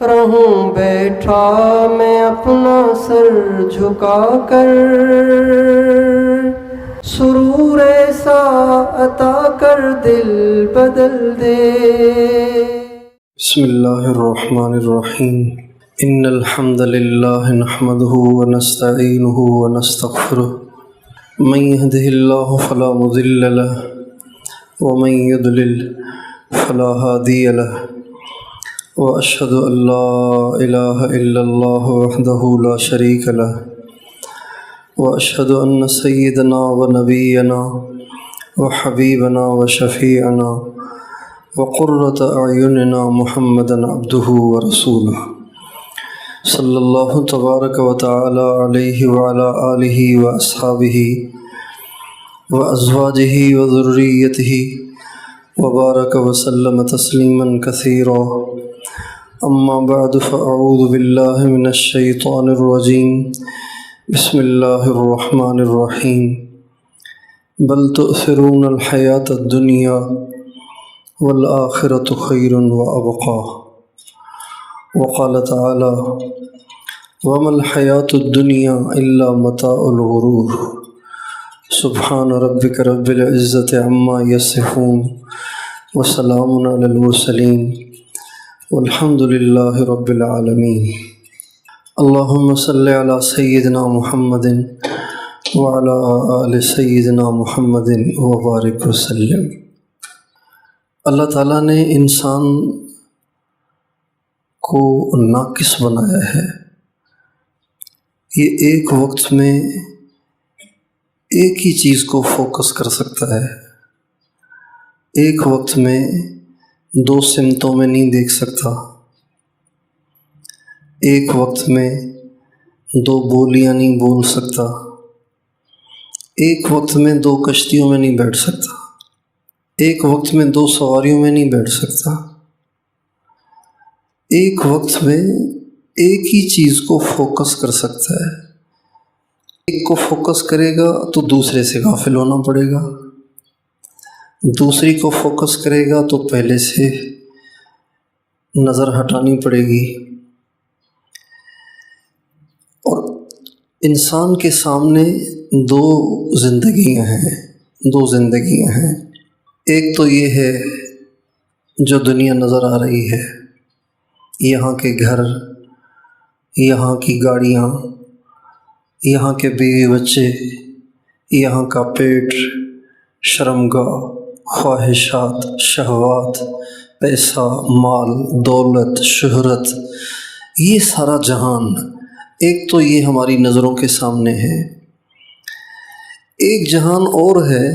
رہوں بیٹھا میں اپنا سر جھکا کر، سرور ایسا عطا کر دل بدل دے۔ بسم اللہ الرحمن الرحیم۔ ان الحمد للہ نحمده ونستعینه ونستغفره، من يهده اللہ فلا مضل له ومن يضلل فلا هادی له، واشهد ان لا الہ الا اللہ وحدہ لا شریک له، واشهد ان سیدنا ونبینا وحبیبنا وشفیعنا وقرۃ اعیننا محمدا عبدہ ورسولہ، صلی اللہ تبارک و تعالی علیہ وعلی آلہ واصحابہ وازواجہ وذریتہ وبارک وسلم تسلیما کثیرا۔ اما بعد فاعوذ باللہ من الشیطان الرجیم، بسم اللہ الرحمن الرحیم۔ بل تؤثرون الحیاۃ الدنیا والآخرۃ خیر وابقیٰ، وقال تعالی وما الحیاۃ الدنیا الا متاع الغرور۔ سبحان ربک رب العزۃ عما یصفون وسلام علی المرسلین والحمد للہ رب العالمین۔ اللہم صل علی سیدنا محمد وعلی آل سیدنا محمد وبارک وسلم۔ اللہ تعالیٰ نے انسان کو ناقص بنایا ہے۔ یہ ایک وقت میں ایک ہی چیز کو فوکس کر سکتا ہے، ایک وقت میں دو سمتوں میں نہیں دیکھ سکتا، ایک وقت میں دو بولیاں نہیں بول سکتا، ایک وقت میں دو کشتیوں میں نہیں بیٹھ سکتا، ایک وقت میں دو سواریوں میں نہیں بیٹھ سکتا۔ ایک وقت میں ایک ہی چیز کو فوکس کر سکتا ہے۔ ایک کو فوکس کرے گا تو دوسرے سے غافل ہونا پڑے گا، دوسری کو فوکس کرے گا تو پہلے سے نظر ہٹانی پڑے گی۔ اور انسان کے سامنے دو زندگیاں ہیں۔ ایک تو یہ ہے جو دنیا نظر آ رہی ہے، یہاں کے گھر، یہاں کی گاڑیاں، یہاں کے بیوی بچے، یہاں کا پیٹ، شرمگاہ، خواہشات، شہوات، پیسہ، مال، دولت، شہرت، یہ سارا جہان، ایک تو یہ ہماری نظروں کے سامنے ہے۔ ایک جہان اور ہے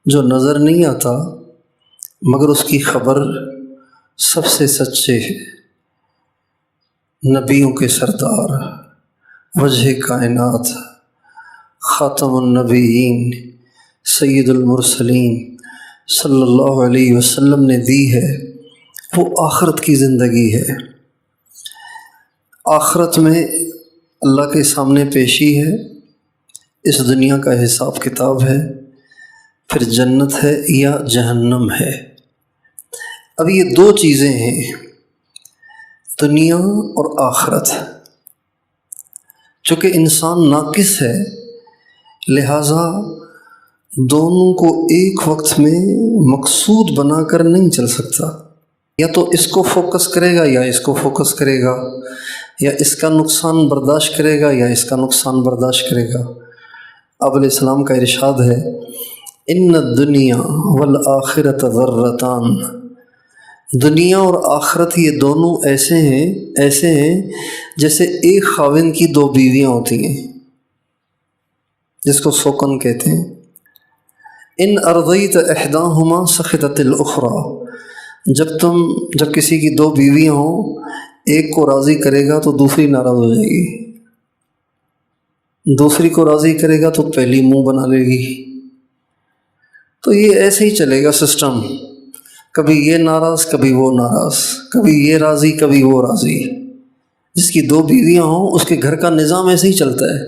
جو نظر نہیں آتا مگر اس کی خبر سب سے سچے ہے، نبیوں کے سردار، وجہ کائنات، خاتم النبیین، سید المرسلین صلی اللہ علیہ وسلم نے دی ہے، وہ آخرت کی زندگی ہے۔ آخرت میں اللہ کے سامنے پیشی ہے، اس دنیا کا حساب کتاب ہے، پھر جنت ہے یا جہنم ہے۔ اب یہ دو چیزیں ہیں، دنیا اور آخرت۔ چونکہ انسان ناقص ہے لہٰذا دونوں کو ایک وقت میں مقصود بنا کر نہیں چل سکتا، یا تو اس کو فوکس کرے گا یا اس کو فوکس کرے گا، یا اس کا نقصان برداشت کرے گا یا اس کا نقصان برداشت کرے گا۔ آپ علیہ السلام کا ارشاد ہے ان الدنیا والآخرۃ ضرتان، دنیا اور آخرت یہ دونوں ایسے ہیں جیسے ایک خاوند کی دو بیویاں ہوتی ہیں، جس کو سوکن کہتے ہیں۔ ان ارضیت احداہما سخطت الاخری، جب کسی کی دو بیویاں ہوں، ایک کو راضی کرے گا تو دوسری ناراض ہو جائے گی، دوسری کو راضی کرے گا تو پہلی منہ بنا لے گی۔ تو یہ ایسے ہی چلے گا سسٹم، کبھی یہ ناراض کبھی وہ ناراض، کبھی یہ راضی کبھی وہ راضی۔ جس کی دو بیویاں ہوں اس کے گھر کا نظام ایسے ہی چلتا ہے،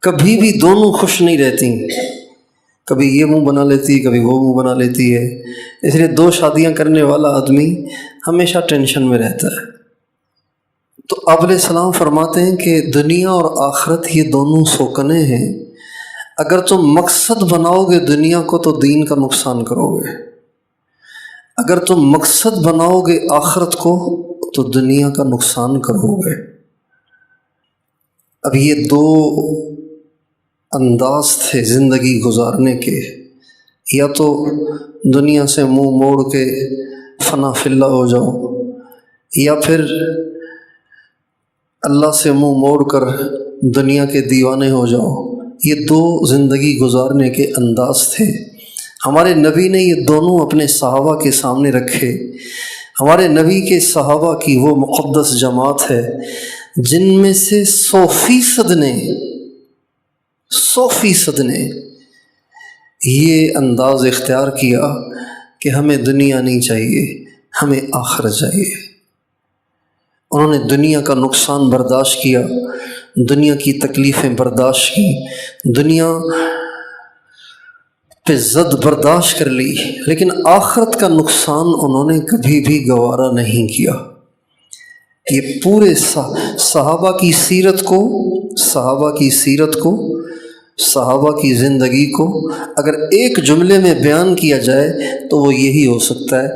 کبھی بھی دونوں خوش نہیں رہتی، کبھی یہ منہ بنا لیتی کبھی وہ منہ بنا لیتی ہے۔ اس لیے دو شادیاں کرنے والا آدمی ہمیشہ ٹینشن میں رہتا ہے، تو آپ علیہ السلام فرماتے ہیں کہ دنیا اور آخرت یہ دونوں سوکنے ہیں، اگر تم مقصد بناؤ گے دنیا کو تو دین کا نقصان کرو گے، اگر تم مقصد بناؤ گے آخرت کو تو دنیا کا نقصان کرو گے۔ اب یہ دو انداز تھے زندگی گزارنے کے، یا تو دنیا سے منہ موڑ کے فنا فی اللہ ہو جاؤ، یا پھر اللہ سے منہ موڑ کر دنیا کے دیوانے ہو جاؤ۔ یہ دو زندگی گزارنے کے انداز تھے۔ ہمارے نبی نے یہ دونوں اپنے صحابہ کے سامنے رکھے۔ ہمارے نبی کے صحابہ کی وہ مقدس جماعت ہے جن میں سے 100% نے یہ انداز اختیار کیا کہ ہمیں دنیا نہیں چاہیے، ہمیں آخرت چاہیے۔ انہوں نے دنیا کا نقصان برداشت کیا، دنیا کی تکلیفیں برداشت کی، دنیا پہ زد برداشت کر لی، لیکن آخرت کا نقصان انہوں نے کبھی بھی گوارا نہیں کیا۔ یہ پورے صحابہ کی سیرت کو، صحابہ کی زندگی کو اگر ایک جملے میں بیان کیا جائے تو وہ یہی ہو سکتا ہے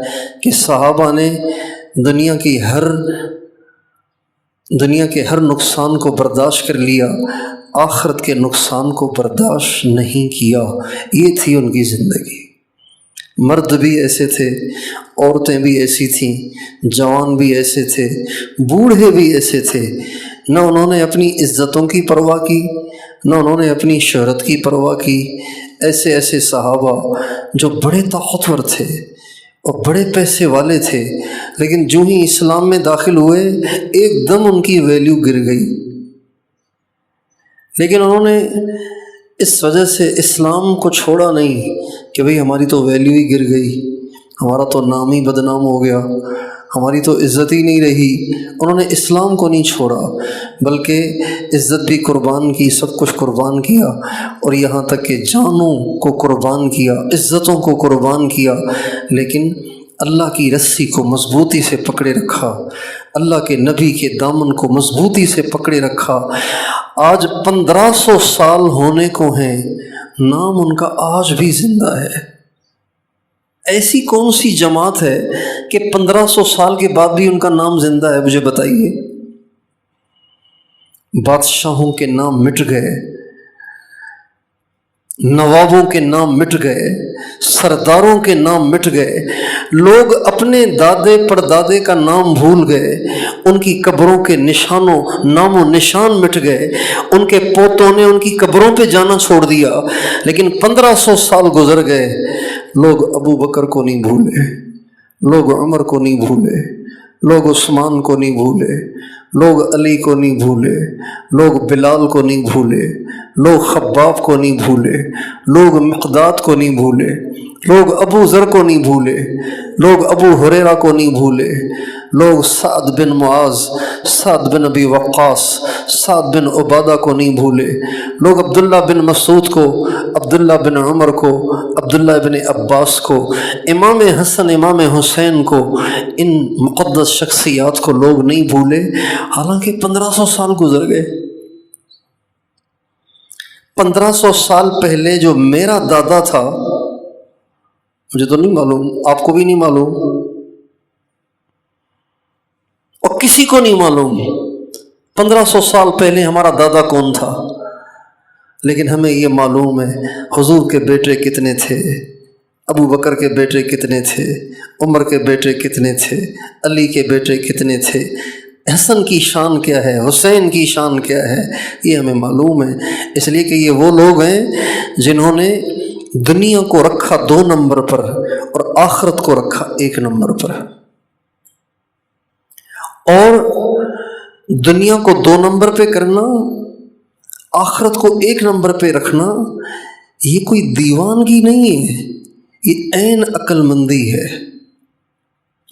کہ صحابہ نے دنیا کے ہر نقصان کو برداشت کر لیا، آخرت کے نقصان کو برداشت نہیں کیا۔ یہ تھی ان کی زندگی۔ مرد بھی ایسے تھے، عورتیں بھی ایسی تھیں، جوان بھی ایسے تھے، بوڑھے بھی ایسے تھے۔ نہ انہوں نے اپنی عزتوں کی پرواہ کی، نہ انہوں نے اپنی شہرت کی پرواہ کی۔ ایسے صحابہ جو بڑے طاقتور تھے اور بڑے پیسے والے تھے، لیکن جو ہی اسلام میں داخل ہوئے ایک دم ان کی ویلیو گر گئی، لیکن انہوں نے اس وجہ سے اسلام کو چھوڑا نہیں کہ بھئی ہماری تو ویلیو ہی گر گئی، ہمارا تو نام ہی بدنام ہو گیا، ہماری تو عزت ہی نہیں رہی۔ انہوں نے اسلام کو نہیں چھوڑا، بلکہ عزت بھی قربان کی، سب کچھ قربان کیا، اور یہاں تک کہ جانوں کو قربان کیا، عزتوں کو قربان کیا، لیکن اللہ کی رسی کو مضبوطی سے پکڑے رکھا، اللہ کے نبی کے دامن کو مضبوطی سے پکڑے رکھا۔ آج 1500 سال ہونے کو ہیں، نام ان کا آج بھی زندہ ہے۔ ایسی کون سی جماعت ہے کہ 1500 سال کے بعد بھی ان کا نام زندہ ہے؟ مجھے بتائیے۔ بادشاہوں کے نام مٹ گئے، نوابوں کے نام مٹ گئے، سرداروں کے نام مٹ گئے، لوگ اپنے دادے پردادے کا نام بھول گئے، ان کی قبروں کے نام و نشان مٹ گئے، ان کے پوتوں نے ان کی قبروں پہ جانا چھوڑ دیا، لیکن 1500 سال گزر گئے، لوگ ابو بکر کو نہیں بھولے، لوگ عمر کو نہیں بھولے، لوگ عثمان کو نہیں بھولے، لوگ علی کو نہیں بھولے، لوگ بلال کو نہیں بھولے، لوگ خباب کو نہیں بھولے، لوگ مقداد کو نہیں بھولے، لوگ ابو ذر کو نہیں بھولے، لوگ ابو ہریرہ کو نہیں بھولے، لوگ سعد بن معاذ، سعد بن ابی وقاص، سعد بن عبادہ کو نہیں بھولے، لوگ عبداللہ بن مسعود کو، عبداللہ بن عمر کو، عبداللہ بن عباس کو، امام حسن امام حسین کو، ان مقدس شخصیات کو لوگ نہیں بھولے، حالانکہ 1500 سال گزر گئے۔ 1500 سال پہلے جو میرا دادا تھا، مجھے تو نہیں معلوم، آپ کو بھی نہیں معلوم، اور کسی کو نہیں معلوم 1500 سال پہلے ہمارا دادا کون تھا، لیکن ہمیں یہ معلوم ہے حضور کے بیٹے کتنے تھے، ابو بکر کے بیٹے کتنے تھے، عمر کے بیٹے کتنے تھے، علی کے بیٹے کتنے تھے، حسن کی شان کیا ہے، حسین کی شان کیا ہے، یہ ہمیں معلوم ہے، اس لیے کہ یہ وہ لوگ ہیں جنہوں نے دنیا کو رکھا 2 نمبر پر اور آخرت کو رکھا 1 نمبر پر۔ اور دنیا کو 2 نمبر پہ کرنا، آخرت کو 1 نمبر پہ رکھنا، یہ کوئی دیوانگی نہیں ہے، یہ عین عقل مندی ہے،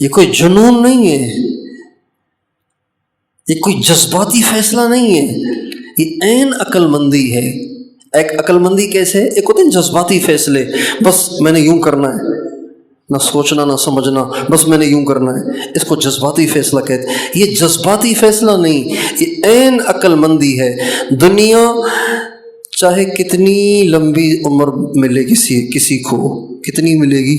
یہ کوئی جنون نہیں ہے، یہ کوئی جذباتی فیصلہ نہیں ہے، یہ عین عقل مندی ہے۔ ایک عقل مندی کیسے ہے؟ ایک ہوتے ہیں جذباتی فیصلے، بس میں نے یوں کرنا ہے، نہ سوچنا نہ سمجھنا، بس میں نے یوں کرنا ہے، اس کو جذباتی فیصلہ کہتے ہیں۔ یہ جذباتی فیصلہ نہیں، یہ عین عقل مندی ہے۔ دنیا چاہے کتنی لمبی عمر ملے کسی کو، کتنی ملے گی؟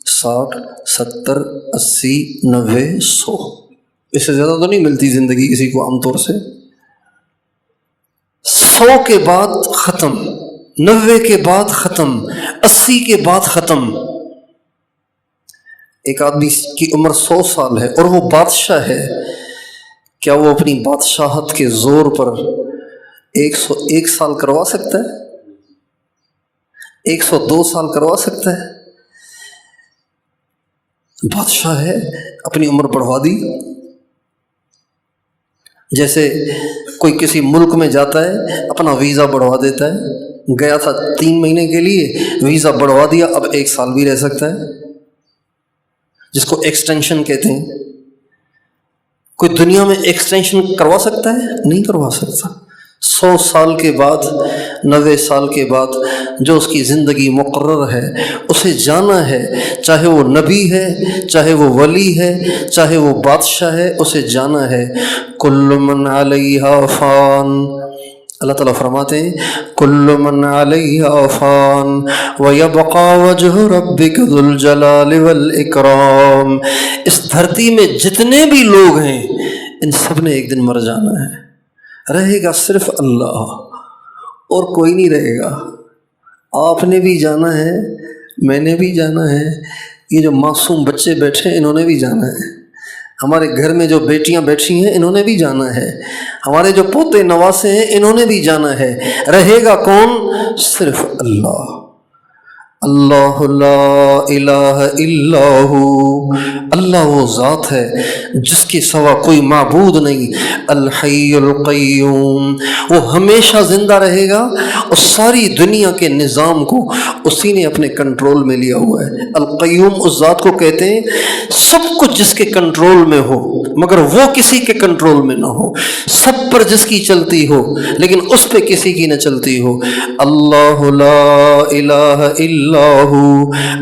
60 70 80 90 100، اس سے زیادہ تو نہیں ملتی زندگی کسی کو عام طور سے۔ 100 کے بعد ختم، 90 کے بعد ختم، 80 کے بعد ختم۔ ایک آدمی کی عمر 100 سال ہے اور وہ بادشاہ ہے، کیا وہ اپنی بادشاہت کے زور پر 101 سال کروا سکتا ہے؟ 102 سال کروا سکتا ہے؟ بادشاہ ہے، اپنی عمر بڑھوا دی۔ جیسے کوئی کسی ملک میں جاتا ہے، اپنا ویزا بڑھوا دیتا ہے، گیا تھا 3 مہینے کے لیے، ویزا بڑھوا دیا، اب 1 سال بھی رہ سکتا ہے، جس کو ایکسٹینشن کہتے ہیں۔ کوئی دنیا میں ایکسٹینشن کروا سکتا ہے؟ نہیں کروا سکتا۔ 100 سال کے بعد، 90 سال کے بعد جو اس کی زندگی مقرر ہے، اسے جانا ہے، چاہے وہ نبی ہے، چاہے وہ ولی ہے، چاہے وہ بادشاہ ہے، اسے جانا ہے۔ کل من علیہا فان، اللہ تعالیٰ فرماتے ہیں کل من علیہا فان ویبقى وجہ ربک ذو الجلال والاکرام۔ اس دھرتی میں جتنے بھی لوگ ہیں، ان سب نے ایک دن مر جانا ہے، رہے گا صرف اللہ اور کوئی نہیں رہے گا۔ آپ نے بھی جانا ہے، میں نے بھی جانا ہے، یہ جو معصوم بچے بیٹھے ہیں انہوں نے بھی جانا ہے، ہمارے گھر میں جو بیٹیاں بیٹھی ہیں انہوں نے بھی جانا ہے، ہمارے جو پوتے نواسے ہیں انہوں نے بھی جانا ہے۔ رہے گا کون؟ صرف اللہ۔ اللہ لا الہ الا ہو، اللہ وہ ذات ہے جس کے سوا کوئی معبود نہیں۔ الحی القیوم، وہ ہمیشہ زندہ رہے گا اور ساری دنیا کے نظام کو اسی نے اپنے کنٹرول میں لیا ہوا ہے۔ القیوم اس ذات کو کہتے ہیں سب کچھ جس کے کنٹرول میں ہو مگر وہ کسی کے کنٹرول میں نہ ہو، سب پر جس کی چلتی ہو لیکن اس پہ کسی کی نہ چلتی ہو۔ اللہ لا الہ الا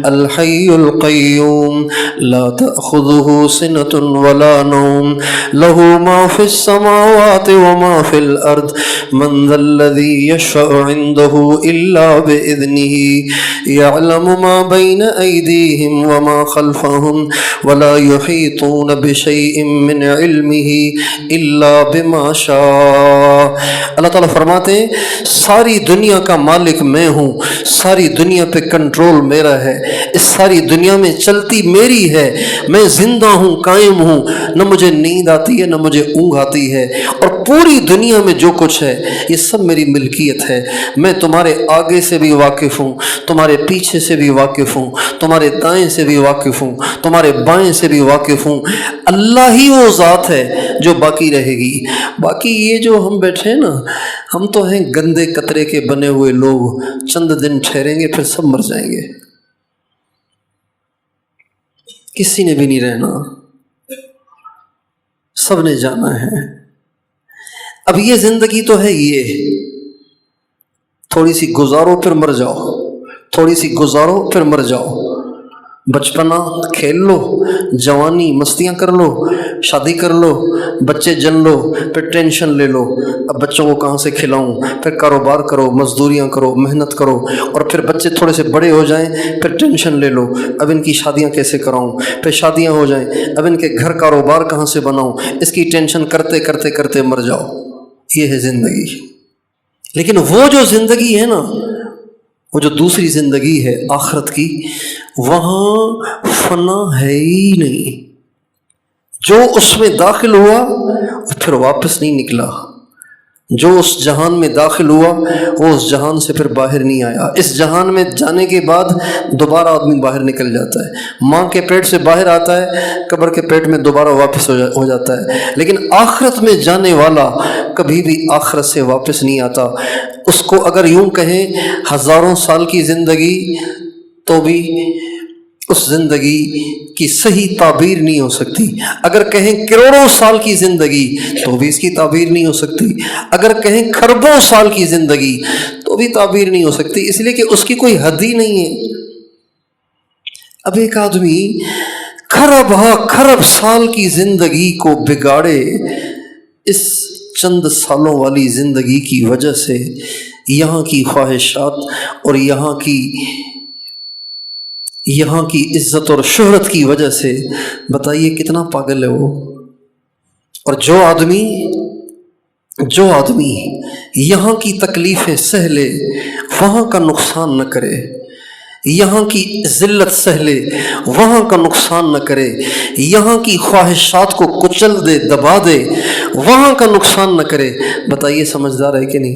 الحی القیوم لا تأخذه سنة ولا نوم له ما في السماوات وما في الأرض من ذا الذي يشفع عنده إلا بإذنه يعلم ما بين أيديهم وما خلفهم ولا يحيطون بشيء من علمه إلا بما شاء۔ اللہ تعالیٰ فرماتے ہیں ساری دنیا کا مالک میں ہوں، ساری دنیا پہ کنٹرول میرا ہے، اس ساری دنیا میں چلتی میری ہے، میں زندہ ہوں، قائم ہوں، نہ مجھے نیند آتی ہے نہ مجھے اونگ آتی ہے، اور پوری دنیا میں جو کچھ ہے یہ سب میری ملکیت ہے۔ میں تمہارے آگے سے بھی واقف ہوں، تمہارے پیچھے سے بھی واقف ہوں، تمہارے دائیں سے بھی واقف ہوں، تمہارے بائیں سے بھی واقف ہوں۔ اللہ ہی وہ ذات ہے جو باقی رہے گی۔ باقی یہ جو ہم بیٹھے ہیں نا، ہم تو ہیں گندے قطرے کے بنے ہوئے لوگ، چند دن ٹھہریں گے پھر سب مر جائیں گے، کسی نے بھی نہیں رہنا، سب نے جانا ہے۔ اب یہ زندگی تو ہے، یہ تھوڑی سی گزارو پھر مر جاؤ، تھوڑی سی گزارو پھر مر جاؤ۔ بچپنا کھیل لو، جوانی مستیاں کر لو، شادی کر لو، بچے جن لو، پھر ٹینشن لے لو، اب بچوں کو کہاں سے کھلاؤں، پھر کاروبار کرو، مزدوریاں کرو، محنت کرو، اور پھر بچے تھوڑے سے بڑے ہو جائیں پھر ٹینشن لے لو، اب ان کی شادیاں کیسے کراؤں، پھر شادیاں ہو جائیں اب ان کے گھر کاروبار کہاں سے بناؤں، اس کی ٹینشن کرتے کرتے کرتے مر جاؤ۔ یہ ہے زندگی۔ لیکن وہ جو زندگی ہے نا، وہ جو دوسری زندگی ہے آخرت کی، وہاں فنا ہے ہی نہیں۔ جو اس میں داخل ہوا وہ پھر واپس نہیں نکلا، جو اس جہان میں داخل ہوا وہ اس جہان سے پھر باہر نہیں آیا۔ اس جہان میں جانے کے بعد دوبارہ آدمی باہر نکل جاتا ہے، ماں کے پیٹ سے باہر آتا ہے، قبر کے پیٹ میں دوبارہ واپس ہو جاتا ہے، لیکن آخرت میں جانے والا کبھی بھی آخرت سے واپس نہیں آتا۔ اس کو اگر یوں کہیں ہزاروں سال کی زندگی تو بھی اس زندگی کی صحیح تعبیر نہیں ہو سکتی، اگر کہیں کروڑوں سال کی زندگی تو بھی اس کی تعبیر نہیں ہو سکتی، اگر کہیں کھربوں سال کی زندگی تو بھی تعبیر نہیں ہو سکتی، اس لیے کہ اس کی کوئی حد ہی نہیں ہے۔ اب ایک آدمی خرب خرب سال کی زندگی کو بگاڑے اس چند سالوں والی زندگی کی وجہ سے، یہاں کی خواہشات اور یہاں کی عزت اور شہرت کی وجہ سے، بتائیے کتنا پاگل ہے وہ۔ اور جو آدمی یہاں کی تکلیفیں سہ لے، وہاں کا نقصان نہ کرے، یہاں کی ذلت سہ لے، وہاں کا نقصان نہ کرے، یہاں کی خواہشات کو کچل دے، دبا دے، وہاں کا نقصان نہ کرے، بتائیے سمجھدار ہے کہ نہیں؟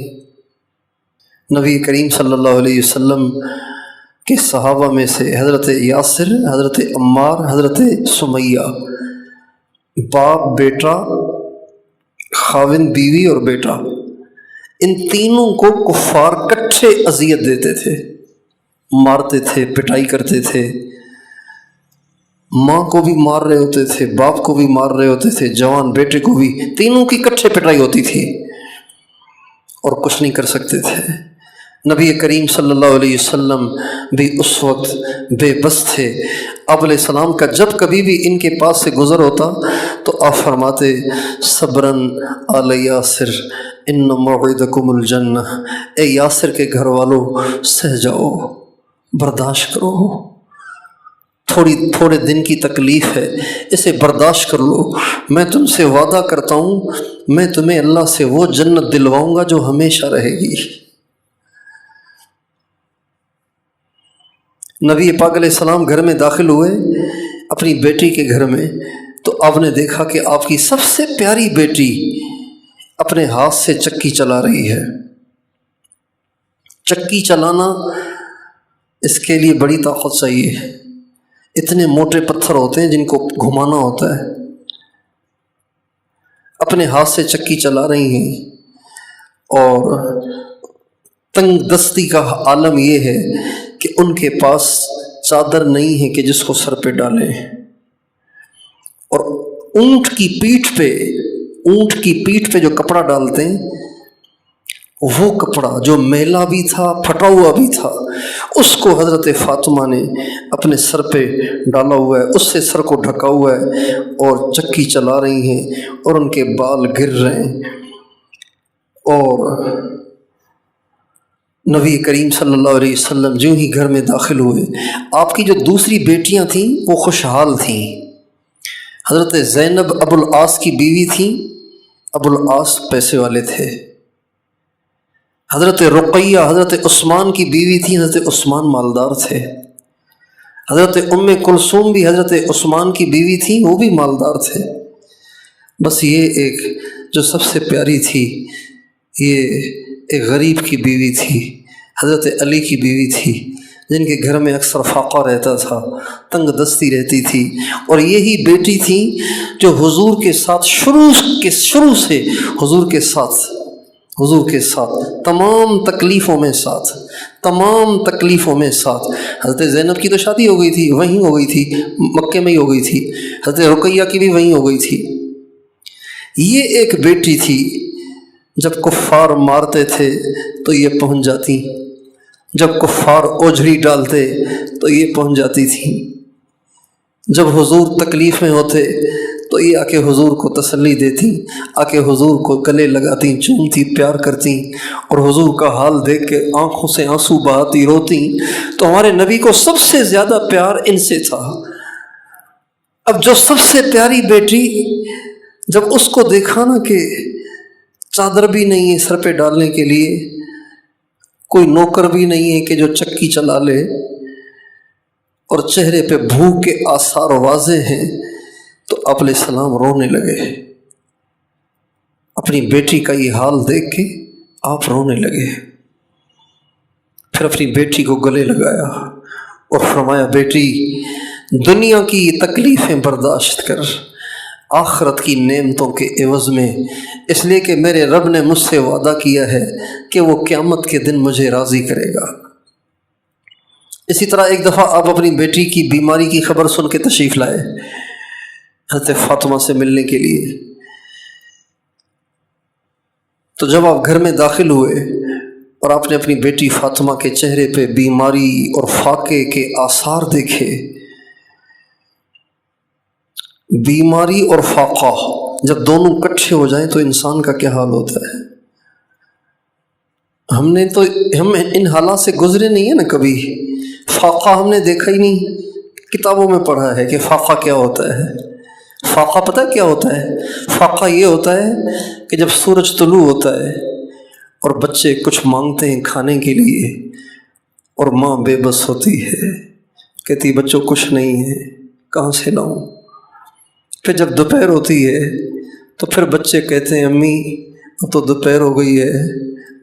نبی کریم صلی اللہ علیہ وسلم کے صحابہ میں سے حضرت یاسر، حضرت عمار، حضرت سمیہ، باپ بیٹا، خاوند بیوی اور بیٹا، ان تینوں کو کفار کٹھے اذیت دیتے تھے، مارتے تھے، پٹائی کرتے تھے، ماں کو بھی مار رہے ہوتے تھے، باپ کو بھی مار رہے ہوتے تھے، جوان بیٹے کو بھی، تینوں کی کٹھے پٹائی ہوتی تھی اور کچھ نہیں کر سکتے تھے۔ نبی کریم صلی اللہ علیہ وسلم بھی اس وقت بے بس تھے۔ آپ علیہ السلام کا جب کبھی بھی ان کے پاس سے گزر ہوتا تو آپ فرماتے صبراً آل یاسر ان موعدکم الجنہ، اے یاسر کے گھر والوں سہ جاؤ، برداشت کرو، تھوڑے دن کی تکلیف ہے، اسے برداشت کر لو، میں تم سے وعدہ کرتا ہوں میں تمہیں اللہ سے وہ جنت دلواؤں گا جو ہمیشہ رہے گی۔ نبی پاک علیہ السلام گھر میں داخل ہوئے اپنی بیٹی کے گھر میں، تو آپ نے دیکھا کہ آپ کی سب سے پیاری بیٹی اپنے ہاتھ سے چکی چلا رہی ہے۔ چکی چلانا اس کے لیے بڑی طاقت چاہیے، اتنے موٹے پتھر ہوتے ہیں جن کو گھمانا ہوتا ہے۔ اپنے ہاتھ سے چکی چلا رہی ہیں، اور تنگ دستی کا عالم یہ ہے کہ ان کے پاس چادر نہیں ہے کہ جس کو سر پہ ڈالیں، اور اونٹ کی پیٹھ پہ جو کپڑا ڈالتے ہیں، وہ کپڑا جو میلا بھی تھا، پھٹا ہوا بھی تھا، اس کو حضرت فاطمہ نے اپنے سر پہ ڈالا ہوا ہے، اس سے سر کو ڈھکا ہوا ہے، اور چکی چلا رہی ہیں اور ان کے بال گر رہے ہیں۔ اور نبی کریم صلی اللہ علیہ وسلم جو ہی گھر میں داخل ہوئے، آپ کی جو دوسری بیٹیاں تھیں وہ خوشحال تھیں۔ حضرت زینب ابو العاص کی بیوی تھیں، ابو العاص پیسے والے تھے۔ حضرت رقیہ حضرت عثمان کی بیوی تھیں، حضرت عثمان مالدار تھے۔ حضرت ام کلثوم بھی حضرت عثمان کی بیوی تھیں، وہ بھی مالدار تھے۔ بس یہ ایک جو سب سے پیاری تھی، یہ ایک غریب کی بیوی تھی، حضرت علی کی بیوی تھی، جن کے گھر میں اکثر فاقہ رہتا تھا، تنگ دستی رہتی تھی، اور یہی بیٹی تھی جو حضور کے ساتھ شروع سے حضور کے ساتھ تمام تکلیفوں میں ساتھ حضرت زینب کی تو شادی ہو گئی تھی، وہیں ہو گئی تھی، مکے میں ہی ہو گئی تھی، حضرت رقیہ کی بھی وہیں ہو گئی تھی۔ یہ ایک بیٹی تھی، جب کفار مارتے تھے تو یہ پہنچ جاتی، جب کفار اوجھری ڈالتے تو یہ پہنچ جاتی تھی، جب حضور تکلیف میں ہوتے تو یہ آ کے حضور کو تسلی دیتی، آ کے حضور کو گلے لگاتی، چومتی، پیار کرتی، اور حضور کا حال دیکھ کے آنکھوں سے آنسو بہاتی، روتی۔ تو ہمارے نبی کو سب سے زیادہ پیار ان سے تھا۔ اب جو سب سے پیاری بیٹی، جب اس کو دیکھا نا کہ چادر بھی نہیں ہے سر پہ ڈالنے کے لیے، کوئی نوکر بھی نہیں ہے کہ جو چکی چلا لے، اور چہرے پہ بھوک کے آثار واضح ہیں، تو آپ علیہ السلام رونے لگے۔ اپنی بیٹی کا یہ حال دیکھ کے آپ رونے لگے، پھر اپنی بیٹی کو گلے لگایا اور فرمایا، بیٹی دنیا کی تکلیفیں برداشت کر آخرت کی نعمتوں کے عوض میں، اس لیے کہ میرے رب نے مجھ سے وعدہ کیا ہے کہ وہ قیامت کے دن مجھے راضی کرے گا۔ اسی طرح ایک دفعہ آپ اپنی بیٹی کی بیماری کی خبر سن کے تشریف لائے حضرت فاطمہ سے ملنے کے لیے۔ تو جب آپ گھر میں داخل ہوئے اور آپ نے اپنی بیٹی فاطمہ کے چہرے پہ بیماری اور فاقے کے آثار دیکھے، بیماری اور فاقہ جب دونوں اکٹھے ہو جائیں تو انسان کا کیا حال ہوتا ہے؟ ہم ان حالات سے گزرے نہیں ہیں نا کبھی. فاقہ ہم نے دیکھا ہی نہیں، کتابوں میں پڑھا ہے کہ فاقہ کیا ہوتا ہے. فاقہ پتہ کیا ہوتا ہے؟ فاقہ یہ ہوتا ہے کہ جب سورج طلوع ہوتا ہے اور بچے کچھ مانگتے ہیں کھانے کے لیے اور ماں بے بس ہوتی ہے، کہتی بچوں کچھ نہیں ہے، کہاں سے لاؤں؟ پھر جب دوپہر ہوتی ہے تو پھر بچے کہتے ہیں امی اب تو دوپہر ہو گئی ہے،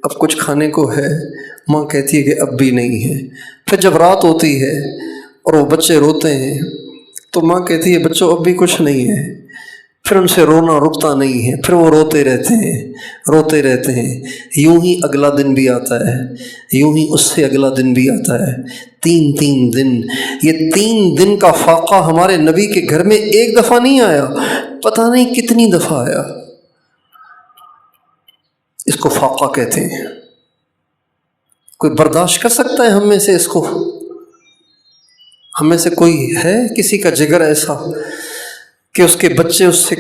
اب کچھ کھانے کو ہے؟ ماں کہتی ہے کہ اب بھی نہیں ہے. پھر جب رات ہوتی ہے اور وہ بچے روتے ہیں تو ماں کہتی ہے بچوں اب بھی کچھ نہیں ہے. پھر ان سے رونا رکتا نہیں ہے، پھر وہ روتے رہتے ہیں. یوں ہی اگلا دن بھی آتا ہے، یوں ہی اس سے اگلا دن بھی آتا ہے. 3 دن. یہ 3 دن کا فاقہ ہمارے نبی کے گھر میں ایک دفعہ نہیں آیا، پتہ نہیں کتنی دفعہ آیا. اس کو فاقہ کہتے ہیں. کوئی برداشت کر سکتا ہے ہم میں سے اس کو؟ ہم میں سے کوئی ہے کسی کا جگر ایسا کہ اس کے بچے اس سے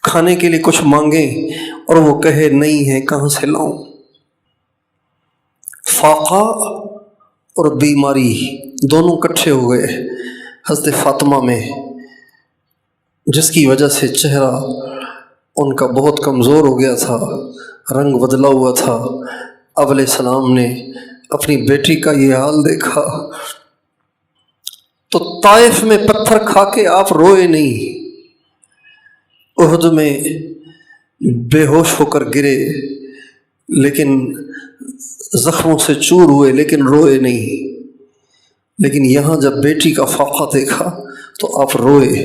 کھانے کے لیے کچھ مانگیں اور وہ کہے نہیں ہے، کہاں سے لاؤں؟ فاقہ اور بیماری دونوں اکٹھے ہو گئے حضرت فاطمہ میں، جس کی وجہ سے چہرہ ان کا بہت کمزور ہو گیا تھا، رنگ بدلا ہوا تھا. اب علیہ السلام نے اپنی بیٹی کا یہ حال دیکھا تو طائف میں پتھر کھا کے آپ روئے نہیں، احد میں بے ہوش ہو کر گرے لیکن زخموں سے چور ہوئے لیکن روئے نہیں. لیکن یہاں جب بیٹی کا فاقہ دیکھا تو آپ روئے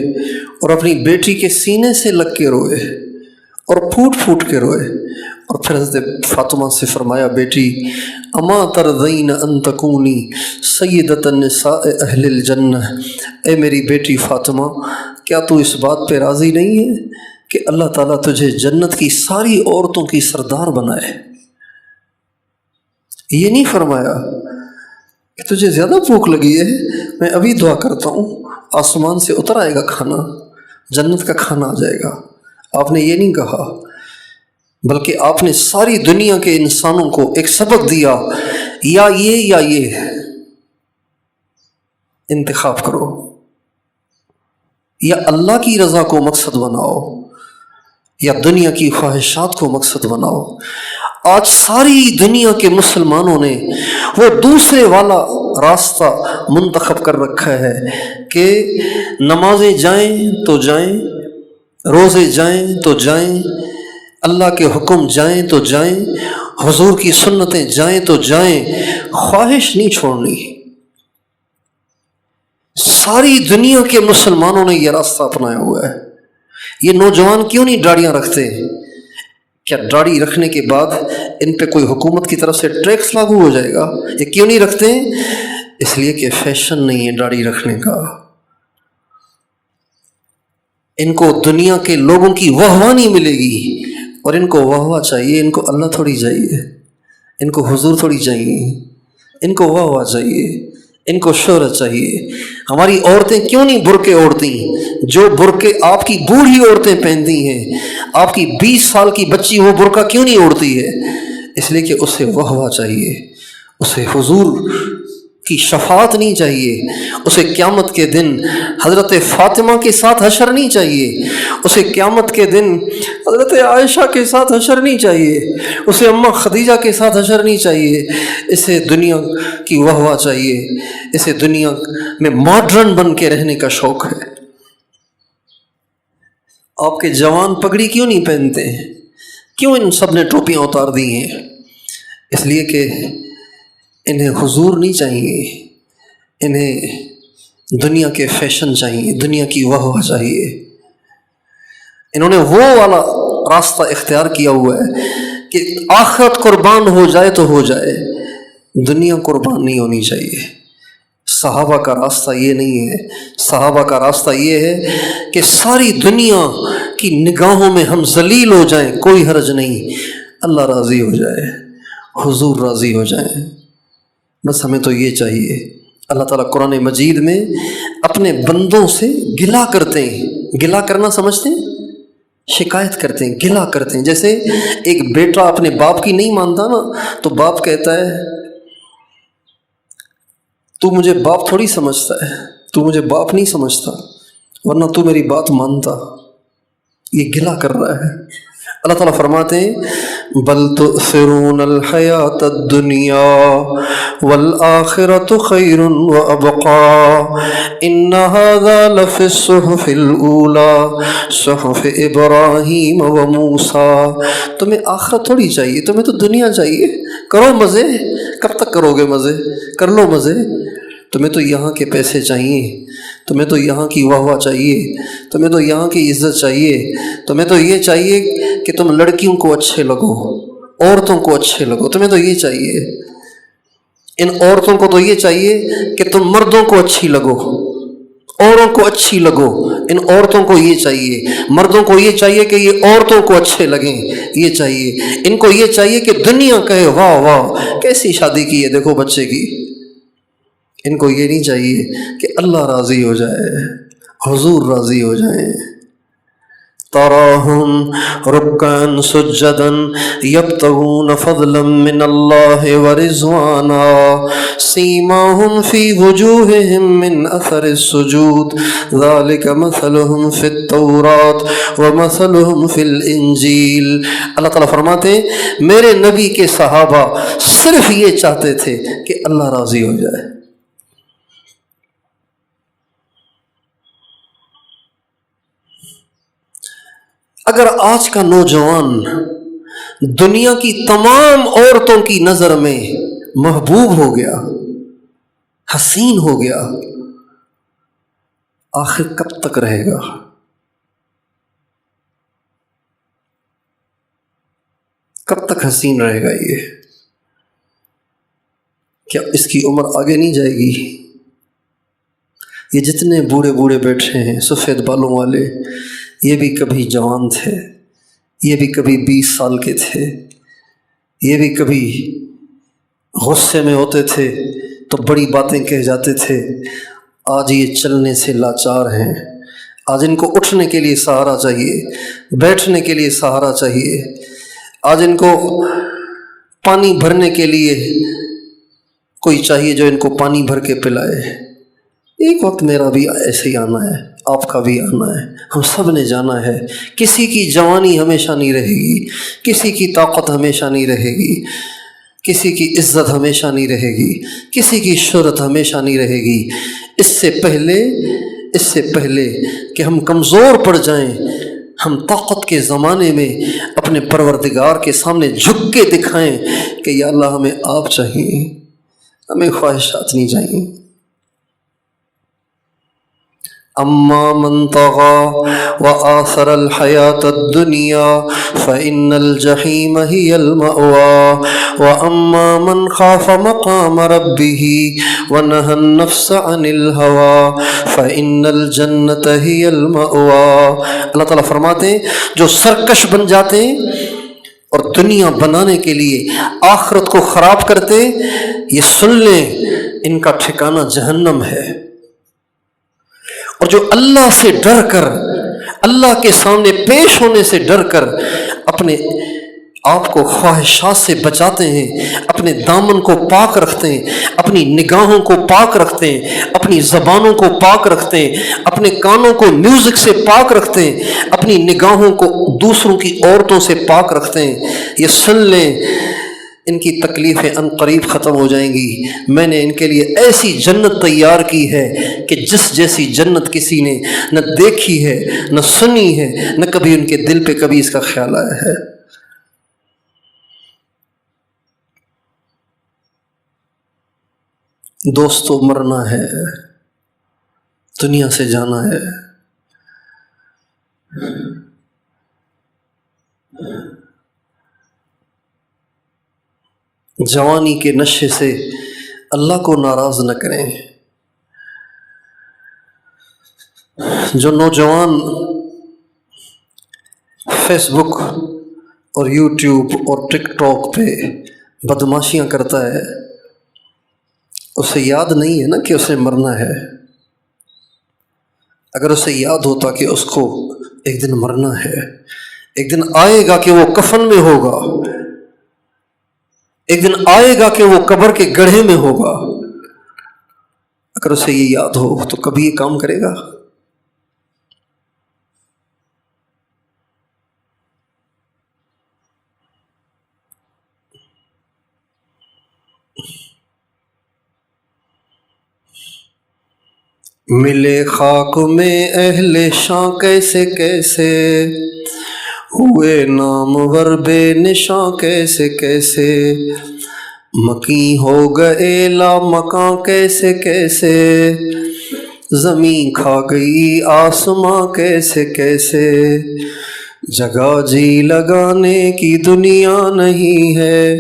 اور اپنی بیٹی کے سینے سے لگ کے روئے اور پھوٹ کے روئے. اور پھر حضرت فاطمہ سے فرمایا بیٹی اما ترضین ان تکونی سیدۃ النساء اہل الجنہ، اے میری بیٹی فاطمہ کیا تو اس بات پہ راضی نہیں ہے کہ اللہ تعالیٰ تجھے جنت کی ساری عورتوں کی سردار بنائے؟ یہ نہیں فرمایا کہ تجھے زیادہ بھوک لگی ہے، میں ابھی دعا کرتا ہوں آسمان سے اتر آئے گا کھانا، جنت کا کھانا آ جائے گا. آپ نے یہ نہیں کہا، بلکہ آپ نے ساری دنیا کے انسانوں کو ایک سبق دیا، یا یہ انتخاب کرو، یا اللہ کی رضا کو مقصد بناؤ یا دنیا کی خواہشات کو مقصد بناؤ. آج ساری دنیا کے مسلمانوں نے وہ دوسرے والا راستہ منتخب کر رکھا ہے کہ نمازیں جائیں تو جائیں، روزے جائیں تو جائیں، اللہ کے حکم جائیں تو جائیں، حضور کی سنتیں جائیں تو جائیں، خواہش نہیں چھوڑنی. ساری دنیا کے مسلمانوں نے یہ راستہ اپنایا ہوا ہے. یہ نوجوان کیوں نہیں داڑیاں رکھتے؟ کیا داڑھی رکھنے کے بعد ان پہ کوئی حکومت کی طرف سے ٹیکس لاگو ہو جائے گا؟ یہ کیوں نہیں رکھتے؟ اس لیے کہ فیشن نہیں ہے داڑھی رکھنے کا. ان کو دنیا کے لوگوں کی واہ نہیں ملے گی، اور ان کو واہ چاہیے، ان کو اللہ تھوڑی چاہیے، ان کو حضور تھوڑی چاہیے، ان کو واہ چاہیے، ان کو شہرت چاہیے. ہماری عورتیں کیوں نہیں برقعے اوڑھتی؟ جو برقعے آپ کی بوڑھی عورتیں پہنتی ہیں، آپ کی 20 سال کی بچی وہ برقع کیوں نہیں اوڑھتی ہے؟ اس لیے کہ اسے واہ چاہیے، اسے حضور کی شفاعت نہیں چاہیے، اسے قیامت کے دن حضرت فاطمہ کے ساتھ حشر نہیں چاہیے، اسے قیامت کے دن حضرت عائشہ کے ساتھ حشر نہیں چاہیے، اسے اماں خدیجہ کے ساتھ حشر نہیں چاہیے. اسے دنیا کی واہ چاہیے، اسے دنیا میں ماڈرن بن کے رہنے کا شوق ہے. آپ کے جوان پگڑی کیوں نہیں پہنتے ہیں؟ کیوں ان سب نے ٹوپیاں اتار دی ہیں؟ اس لیے کہ انہیں حضور نہیں چاہیے، انہیں دنیا کے فیشن چاہیے، دنیا کی واہ چاہیے. انہوں نے وہ والا راستہ اختیار کیا ہوا ہے کہ آخرت قربان ہو جائے تو ہو جائے، دنیا قربان نہیں ہونی چاہیے. صحابہ کا راستہ یہ نہیں ہے. صحابہ کا راستہ یہ ہے کہ ساری دنیا کی نگاہوں میں ہم ذلیل ہو جائیں، کوئی حرج نہیں، اللہ راضی ہو جائے، حضور راضی ہو جائیں، بس ہمیں تو یہ چاہیے. اللہ تعالیٰ قرآن مجید میں اپنے بندوں سے گلا کرتے ہیں. گلا کرنا سمجھتے ہیں؟ شکایت کرتے ہیں، گلا کرتے ہیں. جیسے ایک بیٹا اپنے باپ کی نہیں مانتا نا، تو باپ کہتا ہے تو مجھے باپ تھوڑی سمجھتا ہے، تو مجھے باپ نہیں سمجھتا، ورنہ تو میری بات مانتا. یہ گلا کر رہا ہے. اللہ تعالیٰ فرماتے ہیں بل تؤثرون الحیات الدنیا والآخرۃ خیر وابقی ان ھذا لفی الصحف الاولی صحف ابراہیم وموسیٰ. تمہیں آخرت تھوڑی چاہیے، تمہیں تو دنیا چاہیے. کرو مزے، کب تک کرو گے مزے؟ کر لو مزے. تمہیں تو یہاں کے پیسے چاہیے، تمہیں تو یہاں کی واہ واہ چاہیے، تمہیں تو یہاں کی عزت چاہیے، تمہیں تو یہ چاہیے کہ تم لڑکیوں کو اچھے لگو، عورتوں کو اچھے لگو، تمہیں تو یہ چاہیے. ان عورتوں کو تو یہ چاہیے کہ تم مردوں کو اچھی لگو، عورتوں کو اچھی لگو. ان عورتوں کو یہ چاہیے، مردوں کو یہ چاہیے کہ یہ عورتوں کو اچھے لگیں، یہ چاہیے. ان کو یہ چاہیے کہ دنیا کہے واہ واہ کیسی شادی کی ہے دیکھو بچے کی. ان کو یہ نہیں چاہیے کہ اللہ راضی ہو جائے، حضور راضی ہو جائیں. تراہم رکعا سجدا یبتغون فضلا من اللہ ورضوانا سیماہم فی وجوہہم من اثر السجود ذالک مثلہم فی التوراۃ ومثلہم فی الانجیل. اللہ تعالیٰ فرماتے ہیں میرے نبی کے صحابہ صرف یہ چاہتے تھے کہ اللہ راضی ہو جائے. اگر آج کا نوجوان دنیا کی تمام عورتوں کی نظر میں محبوب ہو گیا، حسین ہو گیا، آخر کب تک رہے گا؟ کب تک حسین رہے گا؟ یہ کیا اس کی عمر آگے نہیں جائے گی؟ یہ جتنے بوڑھے بوڑھے بیٹھے ہیں سفید بالوں والے، یہ بھی کبھی جوان تھے، یہ بھی کبھی 20 سال کے تھے، یہ بھی کبھی غصے میں ہوتے تھے تو بڑی باتیں کہہ جاتے تھے. آج یہ چلنے سے لاچار ہیں. آج ان کو اٹھنے کے لیے سہارا چاہیے، بیٹھنے کے لیے سہارا چاہیے. آج ان کو پانی بھرنے کے لیے کوئی چاہیے جو ان کو پانی بھر کے پلائے. ایک وقت میرا بھی ایسے ہی آنا ہے، آپ کا بھی آنا ہے، ہم سب نے جانا ہے. کسی کی جوانی ہمیشہ نہیں رہے گی، کسی کی طاقت ہمیشہ نہیں رہے گی، کسی کی عزت ہمیشہ نہیں رہے گی، کسی کی شہرت ہمیشہ نہیں رہے گی. اس سے پہلے کہ ہم کمزور پڑ جائیں، ہم طاقت کے زمانے میں اپنے پروردگار کے سامنے جھک کے دکھائیں کہ یا اللہ ہمیں آپ چاہیے، ہمیں خواہشات نہیں چاہیے. اما من طغى وآثر الحیات الدنیا فإن الجحیم هی المأوى واما من خاف مقام ربه ونهى النفس عن الهوى فإن الجنۃ هی المأوى. اللہ تعالیٰ فرماتے ہیں جو سرکش بن جاتے ہیں اور دنیا بنانے کے لیے آخرت کو خراب کرتے، یہ سن لیں ان کا ٹھکانہ جہنم ہے. اور جو اللہ سے ڈر کر، اللہ کے سامنے پیش ہونے سے ڈر کر اپنے آپ کو خواہشات سے بچاتے ہیں، اپنے دامن کو پاک رکھتے ہیں، اپنی نگاہوں کو پاک رکھتے ہیں، اپنی زبانوں کو پاک رکھتے ہیں، اپنے کانوں کو میوزک سے پاک رکھتے ہیں، اپنی نگاہوں کو دوسروں کی عورتوں سے پاک رکھتے ہیں، یہ سن لیں ان کی تکلیفیں ان قریب ختم ہو جائیں گی. میں نے ان کے لیے ایسی جنت تیار کی ہے کہ جس جیسی جنت کسی نے نہ دیکھی ہے، نہ سنی ہے، نہ کبھی ان کے دل پہ کبھی اس کا خیال آیا ہے. دوستو مرنا ہے، دنیا سے جانا ہے. جوانی کے نشے سے اللہ کو ناراض نہ کریں. جو نوجوان فیس بک اور یوٹیوب اور ٹک ٹاک پہ بدماشیاں کرتا ہے، اسے یاد نہیں ہے نا کہ اسے مرنا ہے۔ اگر اسے یاد ہوتا کہ اس کو ایک دن مرنا ہے، ایک دن آئے گا کہ وہ کفن میں ہوگا، ایک دن آئے گا کہ وہ قبر کے گڑھے میں ہوگا، اگر اسے یہ یاد ہو تو کبھی یہ کام کرے گا؟ ملے خاک میں اہل شاں کیسے کیسے، ہوئے نامور بے نشاں کیسے کیسے، مکیں ہو گئے لا مکاں کیسے کیسے، زمین کھا گئی آسماں کیسے کیسے، جگہ جی لگانے کی دنیا نہیں ہے،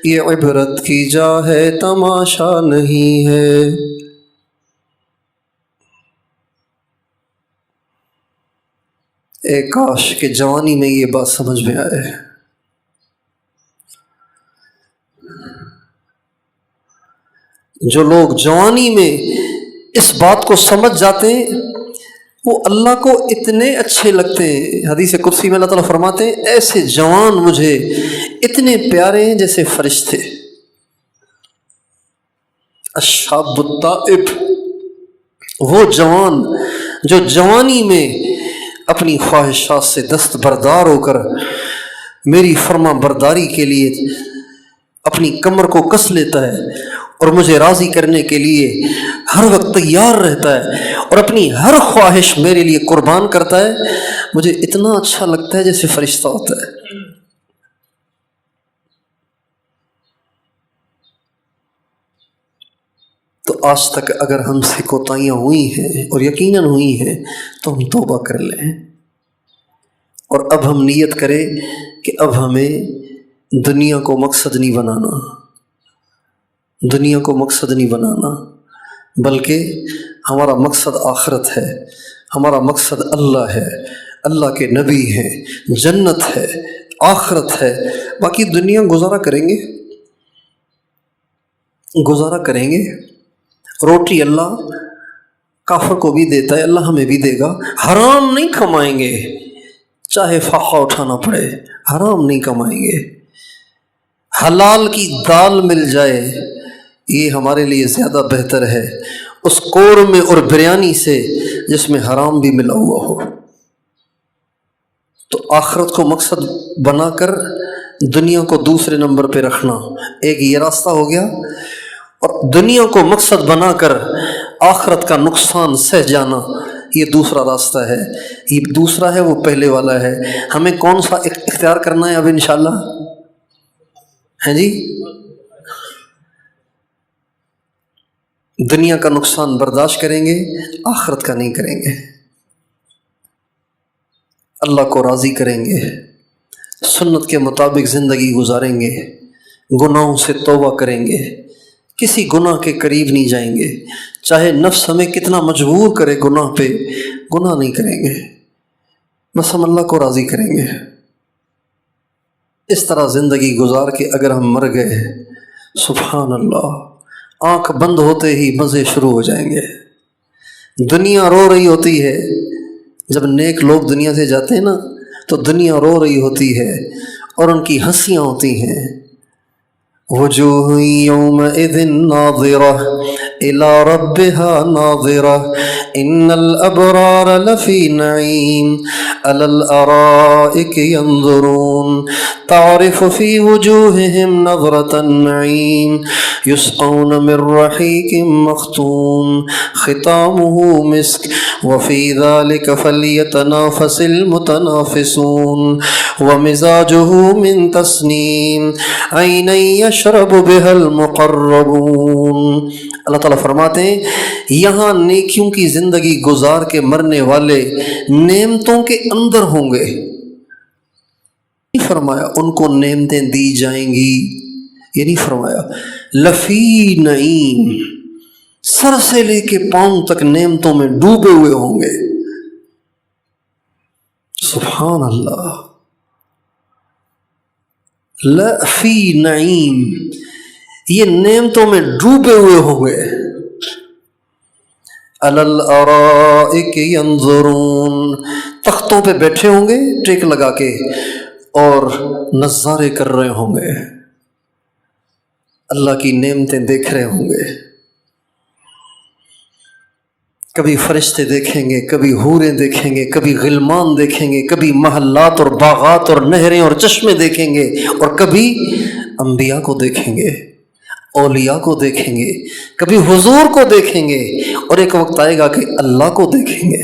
یہ عبرت کی جا ہے تماشا نہیں ہے۔ اے کاش کہ جوانی میں یہ بات سمجھ میں آئے۔ جو لوگ جوانی میں اس بات کو سمجھ جاتے ہیں وہ اللہ کو اتنے اچھے لگتے ہیں۔ حدیث قدسی میں اللہ تعالیٰ فرماتے ہیں ایسے جوان مجھے اتنے پیارے ہیں جیسے فرشتے۔ الشاب التائب، وہ جوان جو جوانی میں اپنی خواہشات سے دست بردار ہو کر میری فرما برداری کے لیے اپنی کمر کو کس لیتا ہے اور مجھے راضی کرنے کے لیے ہر وقت تیار رہتا ہے اور اپنی ہر خواہش میرے لیے قربان کرتا ہے، مجھے اتنا اچھا لگتا ہے جیسے فرشتہ ہوتا ہے۔ تو آج تک اگر ہم سے کوتاہیاں ہوئی ہیں اور یقیناً ہوئی ہیں تو ہم توبہ کر لیں، اور اب ہم نیت کریں کہ اب ہمیں دنیا کو مقصد نہیں بنانا، دنیا کو مقصد نہیں بنانا، بلکہ ہمارا مقصد آخرت ہے، ہمارا مقصد اللہ ہے، اللہ کے نبی ہیں، جنت ہے، آخرت ہے۔ باقی دنیا گزارا کریں گے، گزارا کریں گے۔ روٹی اللہ کافر کو بھی دیتا ہے، اللہ ہمیں بھی دے گا۔ حرام نہیں کمائیں گے، چاہے فاقہ اٹھانا پڑے، حرام نہیں کمائیں گے۔ حلال کی دال مل جائے یہ ہمارے لیے زیادہ بہتر ہے اس قورمے اور بریانی سے جس میں حرام بھی ملا ہوا ہو۔ تو آخرت کو مقصد بنا کر دنیا کو دوسرے نمبر پہ رکھنا ایک یہ راستہ ہو گیا، اور دنیا کو مقصد بنا کر آخرت کا نقصان سہ جانا یہ دوسرا راستہ ہے۔ یہ دوسرا ہے، وہ پہلے والا ہے۔ ہمیں کون سا اختیار کرنا ہے اب انشاءاللہ؟ ہیں جی؟ دنیا کا نقصان برداشت کریں گے، آخرت کا نہیں کریں گے۔ اللہ کو راضی کریں گے، سنت کے مطابق زندگی گزاریں گے، گناہوں سے توبہ کریں گے، کسی گناہ کے قریب نہیں جائیں گے، چاہے نفس ہمیں کتنا مجبور کرے گناہ پہ، گناہ نہیں کریں گے، بس ہم اللہ کو راضی کریں گے۔ اس طرح زندگی گزار کے اگر ہم مر گئے، سبحان اللہ، آنکھ بند ہوتے ہی مزے شروع ہو جائیں گے۔ دنیا رو رہی ہوتی ہے، جب نیک لوگ دنیا سے جاتے ہیں نا تو دنیا رو رہی ہوتی ہے اور ان کی ہنسیاں ہوتی ہیں۔ وجوہ یومئذ ناظرہ الی ربہا ناظرہ ان الابرار لفی نعیم علی الارائک ینظرون تعرف فی وجوہہم نظرۃ النعیم یسقون من رحیق مختوم ختامہ مسک وفی ذلک فلیتنافس المتنافسون ومزاجہ من تسنیم عینا یشرب بها المقربون۔ اللہ تعالیٰ فرماتے ہیں یہاں نیکیوں کی زندگی گزار کے مرنے والے نعمتوں کے اندر ہوں گے۔ نہیں فرمایا ان کو نعمتیں دی جائیں گی، یہ نہیں فرمایا، لفی نعیم، سر سے لے کے پاؤں تک نعمتوں میں ڈوبے ہوئے ہوں گے۔ سبحان اللہ، لفی نعیم، یہ نعمتوں میں ڈوبے ہوئے ہوں گے. علی الارائک ینظرون، تختوں پہ بیٹھے ہوں گے ٹیک لگا کے اور نظارے کر رہے ہوں گے، اللہ کی نعمتیں دیکھ رہے ہوں گے. کبھی فرشتے دیکھیں گے، کبھی حوریں دیکھیں گے، کبھی غلمان دیکھیں گے، کبھی محلات اور باغات اور نہریں اور چشمے دیکھیں گے، اور کبھی انبیاء کو دیکھیں گے، اولیاء کو دیکھیں گے، کبھی حضور کو دیکھیں گے، اور ایک وقت آئے گا کہ اللہ کو دیکھیں گے.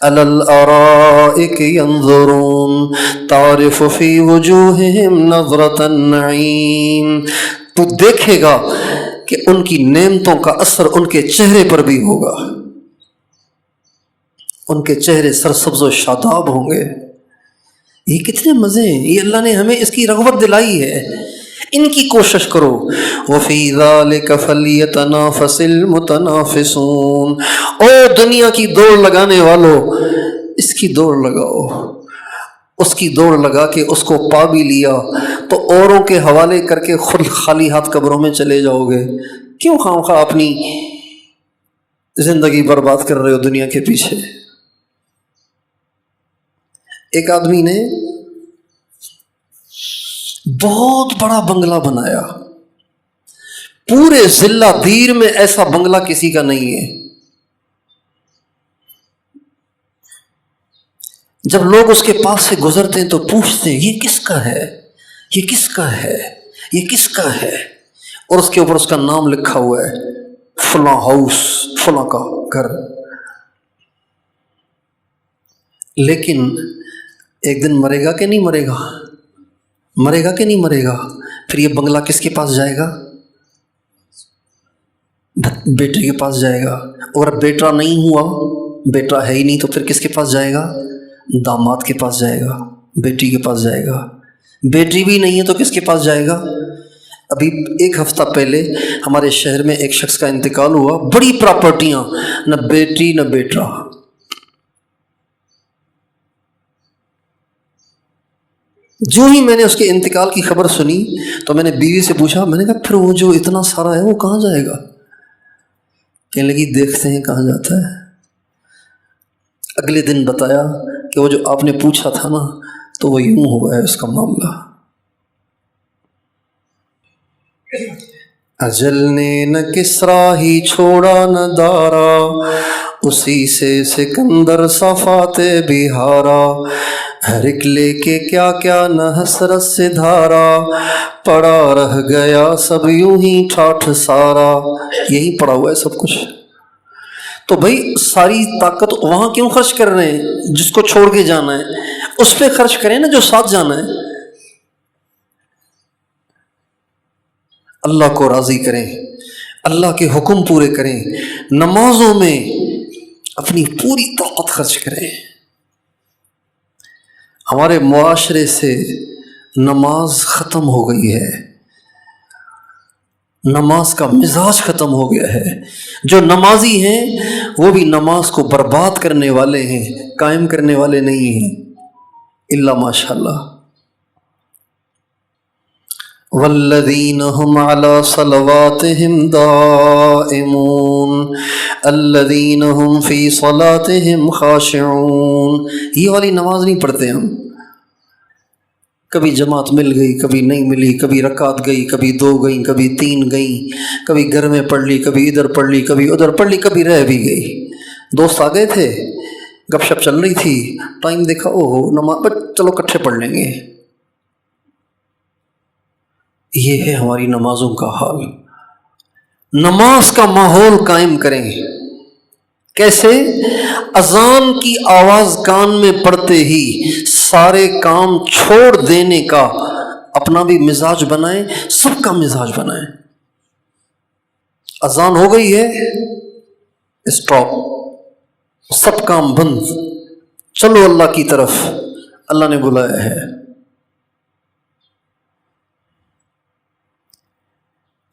علی الارائک ینظرون تعرف فی وجوہہم نظرۃ النعیم، تو دیکھے گا کہ ان کی نعمتوں کا اثر ان کے چہرے پر بھی ہوگا، ان کے چہرے سرسبز و شاداب ہوں گے. یہ کتنے مزے ہیں، یہ اللہ نے ہمیں اس کی رغبت دلائی ہے، ان کی کوشش کرو. وفی ذلک فلیتنافس المتنافسون، او دنیا کی دوڑ لگانے والو، اس کی دوڑ لگاؤ. اس کی دوڑ لگا کے اس کو پا بھی لیا تو اوروں کے حوالے کر کے خود خالی ہاتھ قبروں میں چلے جاؤ گے. کیوں خواہ اپنی زندگی برباد کر رہے ہو دنیا کے پیچھے؟ ایک آدمی نے بہت بڑا بنگلہ بنایا، پورے ضلع دیر میں ایسا بنگلہ کسی کا نہیں ہے. جب لوگ اس کے پاس سے گزرتے ہیں تو پوچھتے ہیں یہ کس کا ہے، یہ کس کا ہے، یہ کس کا ہے، اور اس کے اوپر اس کا نام لکھا ہوا ہے، فلاں ہاؤس، فلاں کا گھر. لیکن ایک دن مرے گا کہ نہیں مرے گا، مرے گا کہ نہیں مرے گا، پھر یہ بنگلہ کس کے پاس جائے گا؟ بیٹے کے پاس جائے گا. اور بیٹا نہیں ہوا، بیٹا ہے ہی نہیں، تو پھر کس کے پاس جائے گا؟ داماد کے پاس جائے گا، بیٹی کے پاس جائے گا. بیٹی بھی نہیں ہے تو کس کے پاس جائے گا؟ ابھی ایک ہفتہ پہلے ہمارے شہر میں ایک شخص کا انتقال ہوا، بڑی پراپرٹیاں، نہ بیٹی نہ بیٹا. جو ہی میں نے اس کے انتقال کی خبر سنی تو میں نے بیوی سے پوچھا، میں نے کہا پھر وہ جو اتنا سارا ہے وہ کہاں جائے گا؟ کہنے لگی دیکھتے ہیں کہاں جاتا ہے. اگلے دن بتایا کہ وہ جو آپ نے پوچھا تھا نا، تو وہ یوں ہوا ہے اس کا معاملہ. اجل نے نہ کسرا ہی چھوڑا نہ دارا، اسی سے سکندر صفات بہارا. ہر ایک لے کے کیا کیا نہ حسرت سے دھارا، پڑا رہ گیا سب یوں ہی ٹھاٹھ سارا. یہی پڑا ہوا ہے سب کچھ. تو بھائی ساری طاقت وہاں کیوں خرچ کر رہے ہیں جس کو چھوڑ کے جانا ہے؟ اس پہ خرچ کریں نا جو ساتھ جانا ہے. اللہ کو راضی کریں، اللہ کے حکم پورے کریں، نمازوں میں اپنی پوری طاقت خرچ کریں. ہمارے معاشرے سے نماز ختم ہو گئی ہے، نماز کا مزاج ختم ہو گیا ہے. جو نمازی ہیں وہ بھی نماز کو برباد کرنے والے ہیں، قائم کرنے والے نہیں ہیں، الا ماشاء اللہ. والذین هم علی صلواتهم دائمون الذین هم فی صلاتهم خاشعون. یہ والی نماز نہیں پڑھتے ہم. کبھی جماعت مل گئی، کبھی نہیں ملی، کبھی رکعت گئی، کبھی 2 گئیں، کبھی 3 گئیں، کبھی گھر میں پڑھ لی، کبھی ادھر پڑھ لی، کبھی ادھر پڑھ لی، کبھی رہ بھی گئی. دوست آ گئے تھے، گپ شپ چل رہی تھی، ٹائم دیکھا، اوہ نماز، چلو کٹھے پڑھ لیں گے. یہ ہے ہماری نمازوں کا حال. نماز کا ماحول قائم کریں. کیسے؟ اذان کی آواز کان میں پڑتے ہی سارے کام چھوڑ دینے کا اپنا بھی مزاج بنائیں، سب کا مزاج بنائیں. اذان ہو گئی ہے، اسٹاپ، سب کام بند، چلو اللہ کی طرف، اللہ نے بلایا ہے.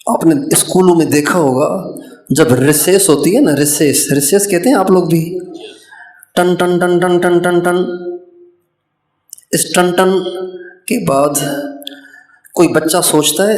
آپ نے اسکولوں میں دیکھا ہوگا جب ریسیس ہوتی ہے نا، ریسیس کہتے ہیں آپ لوگ بھی، ٹن ٹن ٹن ٹن ٹن ٹن ٹن. اس ٹن ٹن کے بعد کوئی بچہ سوچتا ہے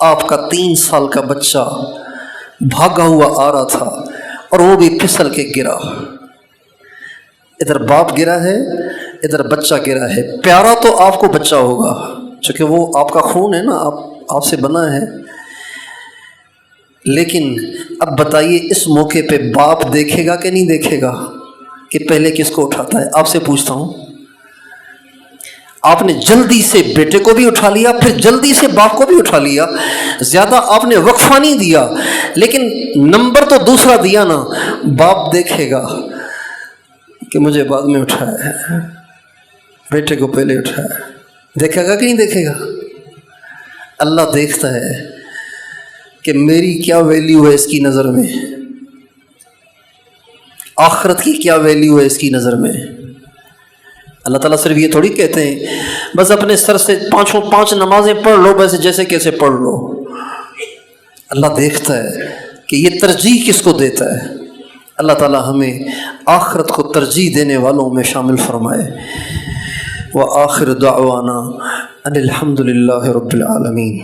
آپ کا 3 سال کا بچہ بھاگا ہوا آ رہا تھا اور وہ بھی پھسل کے گرا. ادھر باپ گرا ہے، ادھر بچہ گرا ہے. پیارا تو آپ کو بچہ ہوگا چونکہ وہ آپ کا خون ہے نا، آپ سے بنا ہے. لیکن اب بتائیے اس موقع پہ باپ دیکھے گا کہ نہیں دیکھے گا کہ پہلے کس کو اٹھاتا ہے؟ آپ سے پوچھتا ہوں. آپ نے جلدی سے بیٹے کو بھی اٹھا لیا، پھر جلدی سے باپ کو بھی اٹھا لیا. زیادہ آپ نے وقفہ نہیں دیا، لیکن نمبر تو دوسرا دیا نا. باپ دیکھے گا کہ مجھے بعد میں اٹھایا ہے، بیٹے کو پہلے اٹھایا. دیکھے گا کہ نہیں دیکھے گا؟ اللہ دیکھتا ہے کہ میری کیا ویلیو ہے اس کی نظر میں، آخرت کی کیا ویلیو ہے اس کی نظر میں. اللہ تعالیٰ صرف یہ تھوڑی کہتے ہیں بس اپنے سر سے 5 نمازیں پڑھ لو، بس جیسے کیسے پڑھ لو. اللہ دیکھتا ہے کہ یہ ترجیح کس کو دیتا ہے. اللہ تعالیٰ ہمیں آخرت کو ترجیح دینے والوں میں شامل فرمائے. وآخر دعوانا ان الحمد للہ رب العالمین.